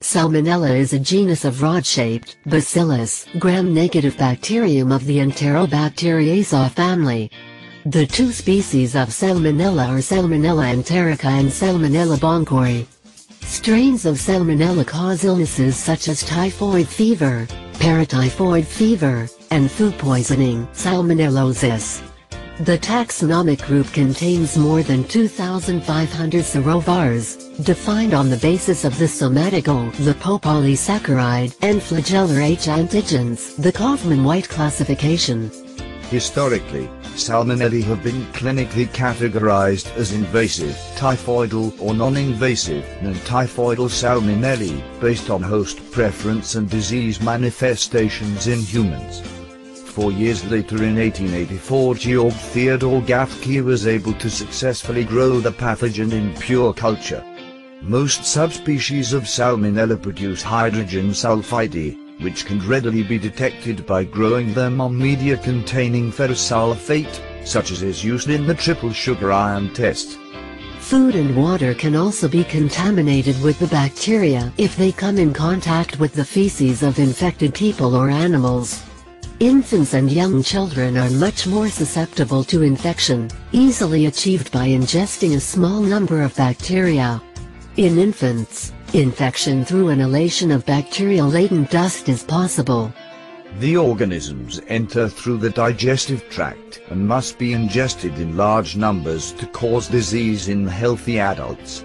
Salmonella is a genus of rod-shaped, bacillus, gram-negative bacterium of the Enterobacteriaceae family. The two species of Salmonella are Salmonella Enterica and Salmonella bongori. Strains of Salmonella cause illnesses such as typhoid fever, paratyphoid fever, and food poisoning, salmonellosis. The taxonomic group contains more than 2,500 serovars, defined on the basis of the somatical, lipopolysaccharide, and flagellar H antigens, the Kaufman-White classification. Historically, salmonella have been clinically categorized as invasive, typhoidal or non-invasive, non-typhoidal salmonella, based on host preference and disease manifestations in humans. 4 years later in 1884 Georg Theodor Gafke was able to successfully grow the pathogen in pure culture. Most subspecies of Salmonella produce hydrogen sulfide, which can readily be detected by growing them on media containing ferrosulfate, such as is used in the triple sugar ion test. Food and water can also be contaminated with the bacteria if they come in contact with the feces of infected people or animals. Infants and young children are much more susceptible to infection, easily achieved by ingesting a small number of bacteria. In infants, infection through inhalation of bacterial-laden dust is possible. The organisms enter through the digestive tract and must be ingested in large numbers to cause disease in healthy adults.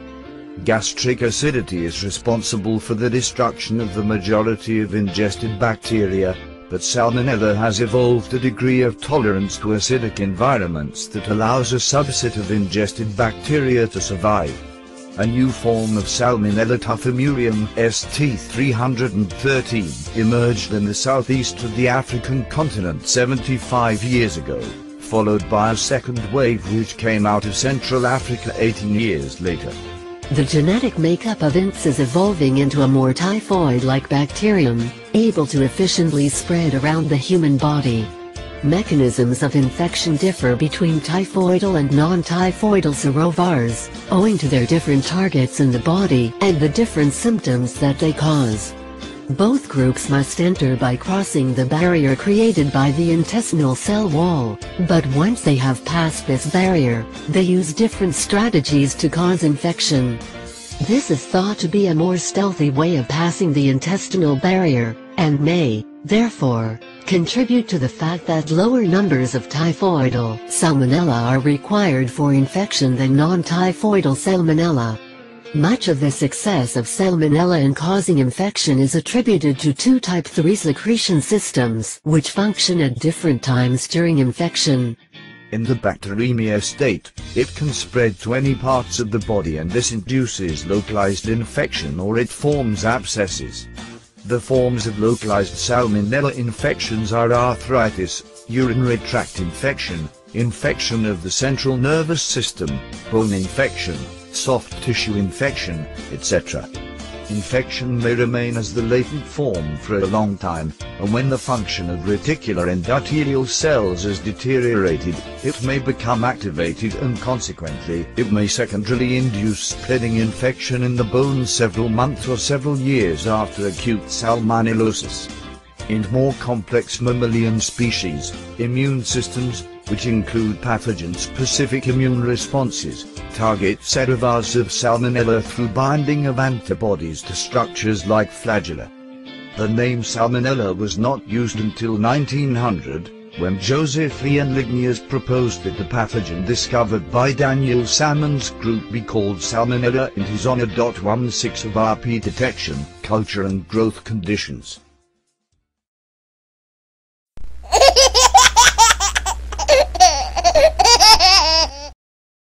Gastric acidity is responsible for the destruction of the majority of ingested bacteria, but Salmonella has evolved a degree of tolerance to acidic environments that allows a subset of ingested bacteria to survive. A new form of Salmonella, Typhimurium ST313, emerged in the southeast of the African continent 75 years ago, followed by a second wave which came out of Central Africa 18 years later. The genetic makeup of INTs is evolving into a more typhoid-like bacterium, able to efficiently spread around the human body. Mechanisms of infection differ between typhoidal and non-typhoidal serovars, owing to their different targets in the body and the different symptoms that they cause. Both groups must enter by crossing the barrier created by the intestinal cell wall, but once they have passed this barrier, they use different strategies to cause infection. This is thought to be a more stealthy way of passing the intestinal barrier, and may, therefore, contribute to the fact that lower numbers of typhoidal salmonella are required for infection than non-typhoidal salmonella. Much of the success of salmonella in causing infection is attributed to two type 3 secretion systems, which function at different times during infection. In the bacteremia state, it can spread to any parts of the body, and this induces localized infection or it forms abscesses. The forms of localized salmonella infections are arthritis, urinary tract infection, infection of the central nervous system, bone infection, soft tissue infection, etc. Infection may remain as the latent form for a long time, and when the function of reticular endothelial cells is deteriorated, it may become activated and consequently, it may secondarily induce spreading infection in the bones several months or several years after acute salmonellosis. In more complex mammalian species, immune systems, which include pathogen-specific immune responses, target serovars of Salmonella through binding of antibodies to structures like flagella. The name Salmonella was not used until 1900, when Joseph Ian Ligniers proposed that the pathogen discovered by Daniel Salmon's group be called Salmonella in his honor. 16 of RP detection, culture and growth conditions.